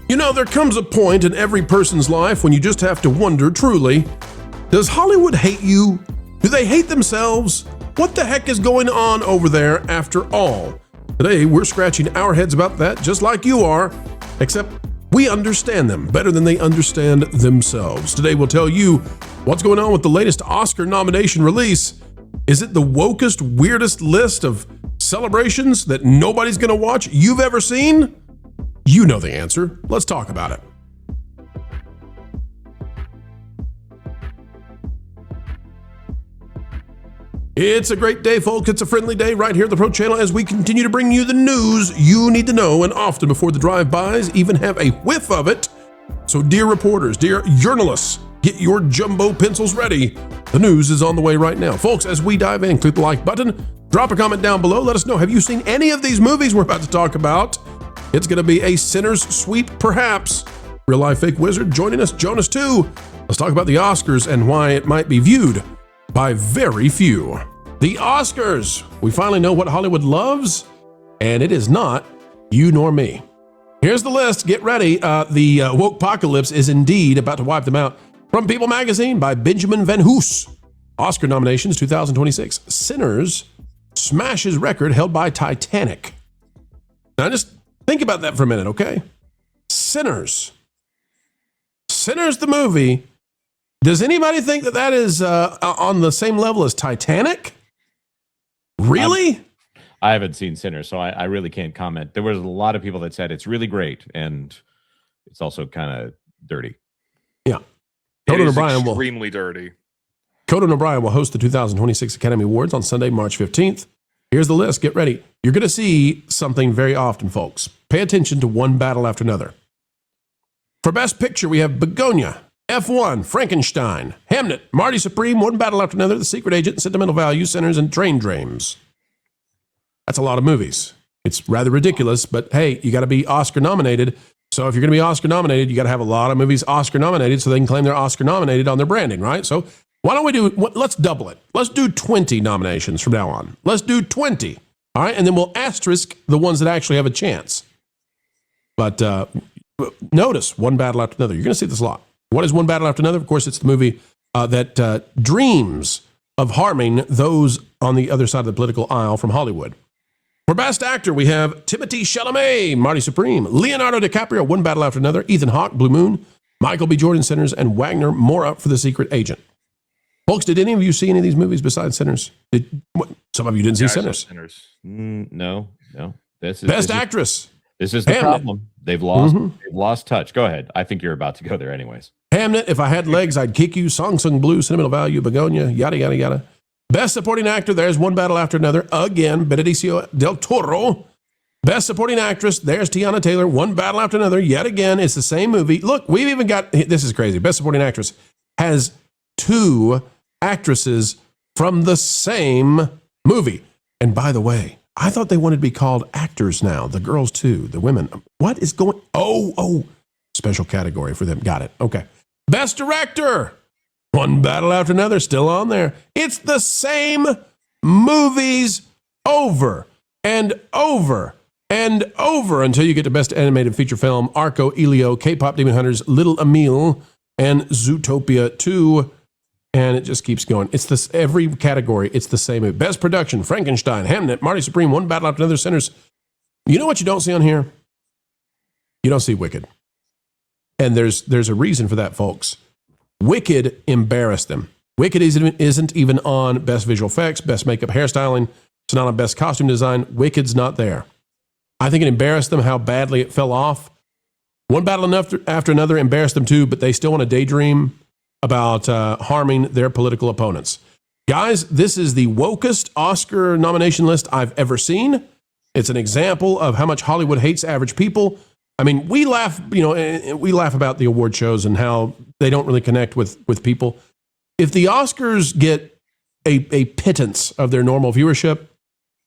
You know, there comes a point in every person's life when you just have to wonder truly, does Hollywood hate you? Do they hate themselves? What the heck is going on over there after all? Today, we're scratching our heads about that just like you are, except we understand them better than they understand themselves. Today, we'll tell you what's going on with the latest Oscar nomination release. Is it the wokest, weirdest list of celebrations that nobody's going to watch you've ever seen? You know the answer. Let's talk about it. It's a great day, folks. It's a friendly day right here at the Pro Channel as we continue to bring you the news you need to know, and often before the drive-bys even have a whiff of it. So dear reporters, dear journalists, get your jumbo pencils ready. The news is on the way right now. Folks, as we dive in, click the like button, drop a comment down below. Let us know, have you seen any of these movies we're about to talk about? It's going to be a sinner's sweep, perhaps. Real life fake wizard joining us, Jonas too. Let's talk about the Oscars and why it might be viewed by very few. The Oscars. We finally know what Hollywood loves, and it is not you nor me. Here's the list. Get ready. The woke apocalypse is indeed about to wipe them out. From People magazine by Benjamin Van Hoos. Oscar nominations 2026. Sinners smashes record held by Titanic. Now just think about that for a minute, okay? Sinners. Sinners the movie. Does anybody think that that is on the same level as Titanic? Really? I haven't seen Sinners, so I really can't comment. There was a lot of people that said it's really great, and it's also kind of dirty. Yeah. Conan O'Brien extremely dirty. Conan O'Brien will host the 2026 Academy Awards on Sunday, March 15th. Here's the list. Get ready. You're going to see something very often, folks. Pay attention to one battle after another. For Best Picture, we have Begonia, F1, Frankenstein, Hamnet, Marty Supreme, One Battle After Another, The Secret Agent, Sentimental Value, Sinners, and Train Dreams. That's a lot of movies. It's rather ridiculous, but hey, you got to be Oscar nominated. So if you're going to be Oscar nominated, you got to have a lot of movies Oscar nominated so they can claim they're Oscar nominated on their branding, right? So why don't we let's double it. Let's do 20 nominations from now on. Let's do 20. All right. And then we'll asterisk the ones that actually have a chance. But notice One Battle After Another. You're going to see this a lot. What is One Battle After Another? Of course, it's the movie that dreams of harming those on the other side of the political aisle from Hollywood. For Best Actor, we have Timothée Chalamet, Marty Supreme, Leonardo DiCaprio, One Battle After Another, Ethan Hawke, Blue Moon, Michael B. Jordan, Sinners, and Wagner Moura for The Secret Agent. Folks, did any of you see any of these movies besides Sinners? Some of you didn't see Sinners. No. Best Actress. This is the problem. They've lost touch. Go ahead. I think you're about to go there anyways. Hamnet, If I Had Legs, I'd Kick You, Song Sung Blue, Sentimental Value, Begonia, yada, yada, yada. Best Supporting Actor, there's One Battle After Another. Again, Benicio del Toro. Best Supporting Actress, there's Tiana Taylor. One Battle After Another. Yet again, it's the same movie. Look, we've even got, this is crazy. Best Supporting Actress has 2 actresses from the same movie. And by the way, I thought they wanted to be called actors now. The girls too, the women. What is going? Oh, special category for them. Got it. Okay. Best Director. One Battle After Another, still on there. It's the same movies over and over and over until you get to Best Animated Feature Film, Arco, Elio, K-Pop Demon Hunters, Little Emil, and Zootopia 2. And it just keeps going. It's this every category. It's the same movie. Best Production, Frankenstein, Hamnet, Marty Supreme, One Battle After Another, Sinners. You know what you don't see on here? You don't see Wicked. And there's a reason for that, folks. Wicked embarrassed them. Wicked isn't even on Best Visual Effects, Best Makeup Hairstyling. It's not on Best Costume Design. Wicked's not there. I think it embarrassed them how badly it fell off. One Battle After Another embarrassed them too, but they still want to daydream about harming their political opponents. Guys, this is the wokest Oscar nomination list I've ever seen. It's an example of how much Hollywood hates average people. I mean, we laugh about the award shows and how they don't really connect with people. If the Oscars get a pittance of their normal viewership,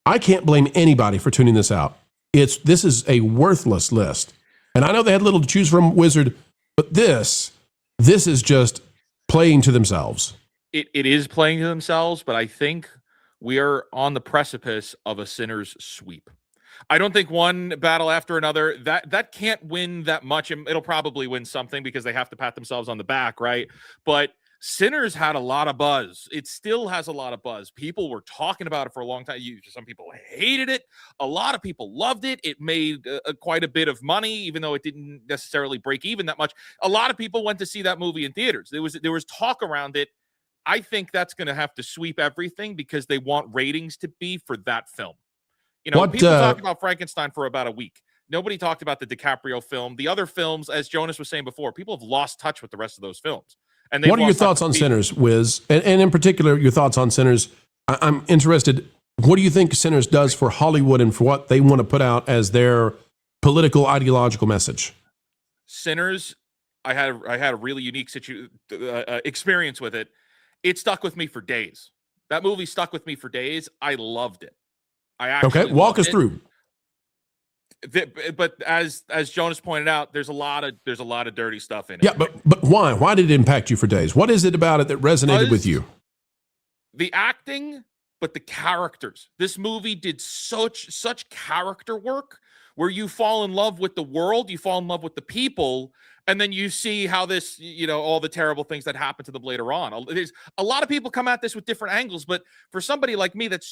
I can't blame anybody for tuning this out. This is a worthless list. And I know they had little to choose from, Wizard, but this is just playing to themselves. It is playing to themselves, but I think we are on the precipice of a sinner's sweep. I don't think one battle after another that can't win that much. It'll probably win something because they have to pat themselves on the back, right? But Sinners had a lot of buzz. It still has a lot of buzz. People were talking about it for a long time. Some people hated it. A lot of people loved it. It made quite a bit of money, even though it didn't necessarily break even that much. A lot of people went to see that movie in theaters. There was talk around it. I think that's going to have to sweep everything because they want ratings to be for that film. You know, people talked about Frankenstein for about a week. Nobody talked about the DiCaprio film. The other films, as Jonas was saying before, people have lost touch with the rest of those films. And what are your thoughts on Sinners, Wiz? And in particular, your thoughts on Sinners. I'm interested. What do you think Sinners does for Hollywood and for what they want to put out as their political, ideological message? Sinners, I had a really unique experience with it. It stuck with me for days. That movie stuck with me for days. I loved it. Walk us through. But as Jonas pointed out, there's a lot of dirty stuff in it. Yeah, but why? Why did it impact you for days? What is it about it that resonated with you? The acting, but the characters. This movie did such character work where you fall in love with the world, you fall in love with the people, and then you see how this, all the terrible things that happen to them later on. There's a lot of people come at this with different angles, but for somebody like me that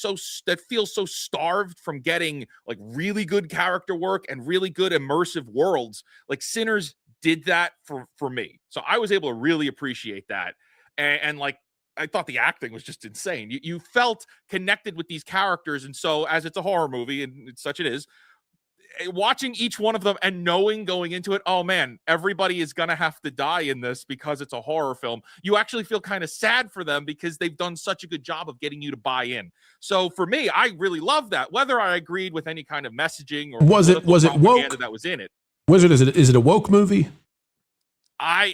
feels so starved from getting like really good character work and really good immersive worlds, like Sinners did that for me. So I was able to really appreciate that. And like, I thought the acting was just insane. You felt connected with these characters. And so as it's a horror movie, and such it is, watching each one of them and knowing going into it, oh man, everybody is going to have to die in this because it's a horror film. You actually feel kind of sad for them because they've done such a good job of getting you to buy in. So for me, I really love that. Whether I agreed with any kind of messaging or was it woke that was in it. Wizard, is it a woke movie?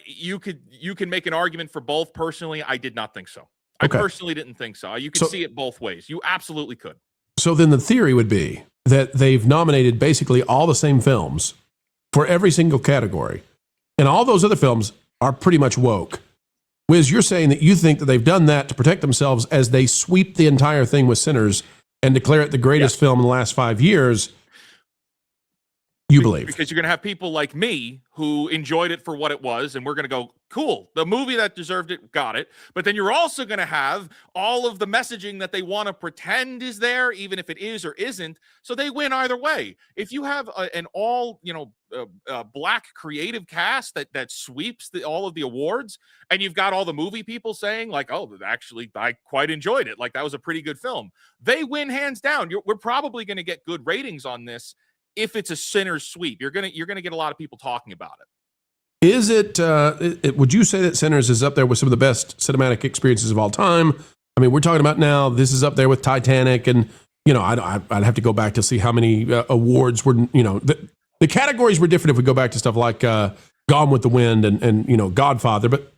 You can make an argument for both. Personally, I did not think so. I personally didn't think so. You could see it both ways. You absolutely could. So then the theory would be that they've nominated basically all the same films for every single category. And all those other films are pretty much woke. Wiz, you're saying that you think that they've done that to protect themselves as they sweep the entire thing with Sinners and declare it the greatest film in the last 5 years. You believe. Because you're going to have people like me who enjoyed it for what it was, and we're going to go, cool, the movie that deserved it got it. But then you're also going to have all of the messaging that they want to pretend is there, even if it is or isn't. So they win either way. If you have an all, black creative cast that sweeps all of the awards, and you've got all the movie people saying like, oh, actually, I quite enjoyed it. Like that was a pretty good film. They win hands down. We're probably going to get good ratings on this. If it's a Sinners sweep, you're gonna get a lot of people talking about it. Is it? Would you say that Sinners is up there with some of the best cinematic experiences of all time? I mean, we're talking about now. This is up there with Titanic, and I'd have to go back to see how many awards were. The categories were different if we go back to stuff like Gone with the Wind and Godfather. But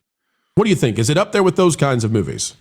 what do you think? Is it up there with those kinds of movies?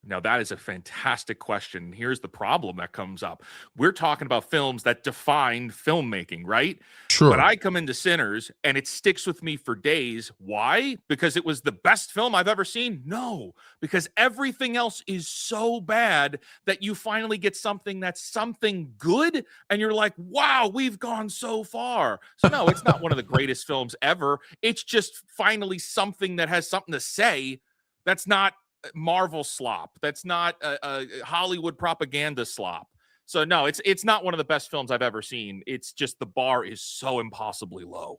Now, that is a fantastic question. Here's the problem that comes up. We're talking about films that defined filmmaking, right? Sure. But I come into Sinners, and it sticks with me for days. Why? Because it was the best film I've ever seen? No, because everything else is so bad that you finally get something that's something good, and you're like, wow, we've gone so far. So no, it's not one of the greatest films ever. It's just finally something that has something to say that's not Marvel slop. That's not a Hollywood propaganda slop. So no, it's not one of the best films I've ever seen. It's just the bar is so impossibly low.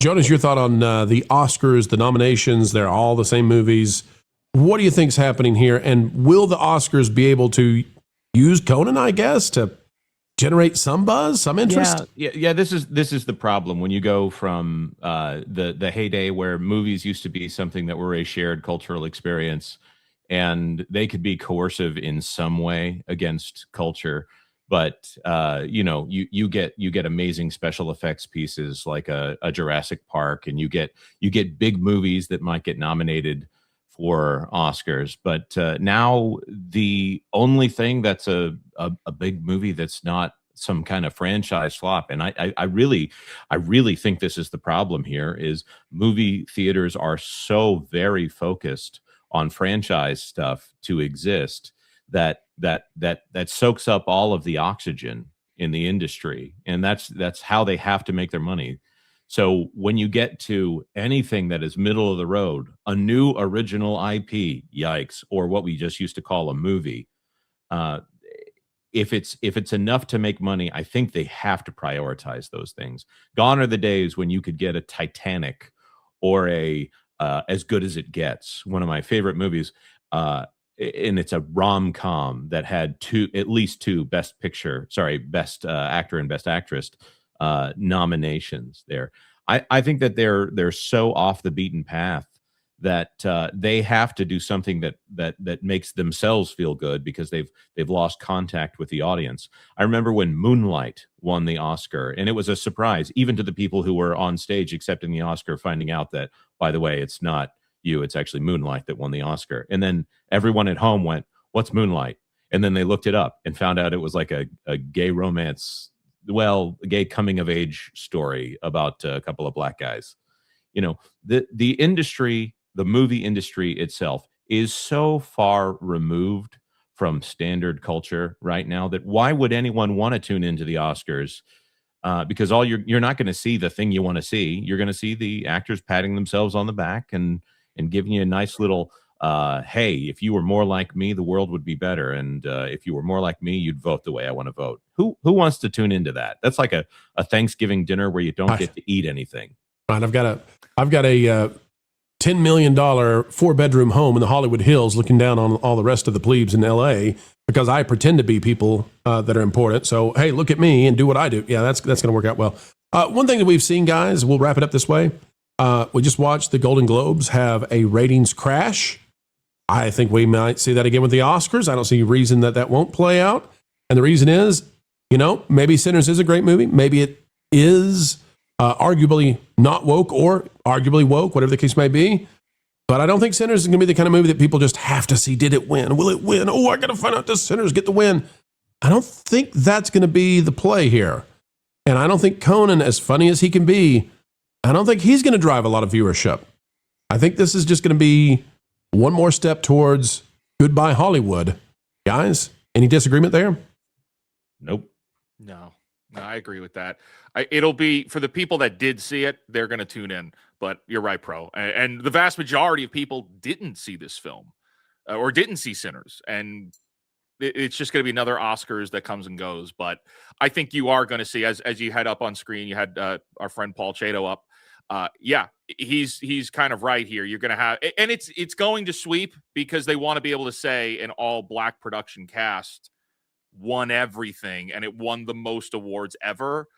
Jonas, your thought on the Oscars, the nominations? They're all the same movies. What do you think's happening here? And will the Oscars be able to use Conan, I guess, to generate some buzz, some interest? Yeah. This is the problem when you go from the heyday where movies used to be something that were a shared cultural experience, and they could be coercive in some way against culture. But you get amazing special effects pieces like a Jurassic Park, and you get big movies that might get nominated for Oscars. But now the only thing that's a big movie that's not some kind of franchise flop, and I really think this is the problem here, is movie theaters are so very focused on franchise stuff to exist that soaks up all of the oxygen in the industry, and that's how they have to make their money. So when you get to anything that is middle of the road, a new original IP, yikes, or what we just used to call a movie, uh, if it's enough to make money, I think they have to prioritize those things. Gone are the days when you could get a Titanic or a As Good as It Gets, one of my favorite movies, and it's a rom-com that had at least two best actor and best actress nominations there. I think that they're so off the beaten path that they have to do something that makes themselves feel good, because they've lost contact with the audience. I remember when Moonlight won the Oscar, and it was a surprise even to the people who were on stage accepting the Oscar, finding out that, by the way, it's not you, it's actually Moonlight that won the Oscar. And then everyone at home went, "What's Moonlight?" And then they looked it up and found out it was like a gay romance, well, a gay coming of age story about a couple of black guys. You know, the industry, the movie industry itself, is so far removed from standard culture right now that why would anyone want to tune into the Oscars? Because you're not going to see the thing you want to see. You're going to see the actors patting themselves on the back and giving you a nice little, hey, if you were more like me, the world would be better. And if you were more like me, you'd vote the way I want to vote. Who wants to tune into that? That's like a Thanksgiving dinner where you don't get to eat anything. Right, I've got a $10 million 4-bedroom home in the Hollywood Hills, looking down on all the rest of the plebes in LA, because I pretend to be people that are important. So, hey, look at me and do what I do. Yeah, that's going to work out well. One thing that we've seen, guys, we'll wrap it up this way. We just watched the Golden Globes have a ratings crash. I think we might see that again with the Oscars. I don't see a reason that won't play out. And the reason is, maybe Sinners is a great movie. Maybe it is arguably not woke or arguably woke, whatever the case may be. But I don't think Sinners is going to be the kind of movie that people just have to see. Did it win? Will it win? Oh, I got to find out, does Sinners get the win? I don't think that's going to be the play here. And I don't think Conan, as funny as he can be, I don't think he's going to drive a lot of viewership. I think this is just going to be one more step towards goodbye Hollywood. Guys, any disagreement there? Nope. No, I agree with that. It'll be, for the people that did see it, they're going to tune in. But you're right, Pro. And the vast majority of people didn't see this film or didn't see Sinners. And it's just going to be another Oscars that comes and goes. But I think you are going to see, as you had up on screen, you had our friend Paul Chato up. Yeah, he's kind of right here. You're going to have, and it's going to sweep because they want to be able to say an all black production cast won everything and it won the most awards ever.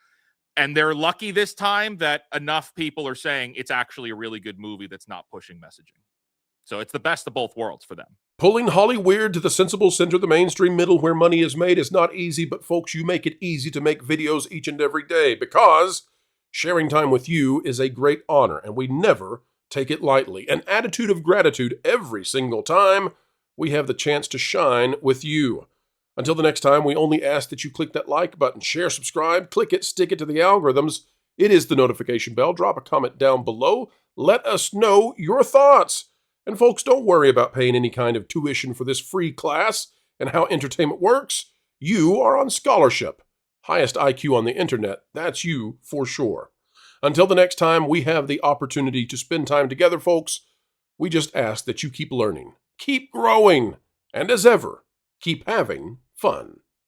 And they're lucky this time that enough people are saying it's actually a really good movie that's not pushing messaging. So it's the best of both worlds for them. Pulling Hollyweird to the sensible center, the mainstream middle where money is made is not easy, but folks, you make it easy to make videos each and every day, because sharing time with you is a great honor, and we never take it lightly. An attitude of gratitude every single time we have the chance to shine with you. Until the next time, we only ask that you click that like button, share, subscribe, click it, stick it to the algorithms. It is the notification bell. Drop a comment down below. Let us know your thoughts. And folks, don't worry about paying any kind of tuition for this free class and how entertainment works. You are on scholarship. Highest IQ on the internet. That's you for sure. Until the next time we have the opportunity to spend time together, folks, we just ask that you keep learning, keep growing, and as ever, keep having fun.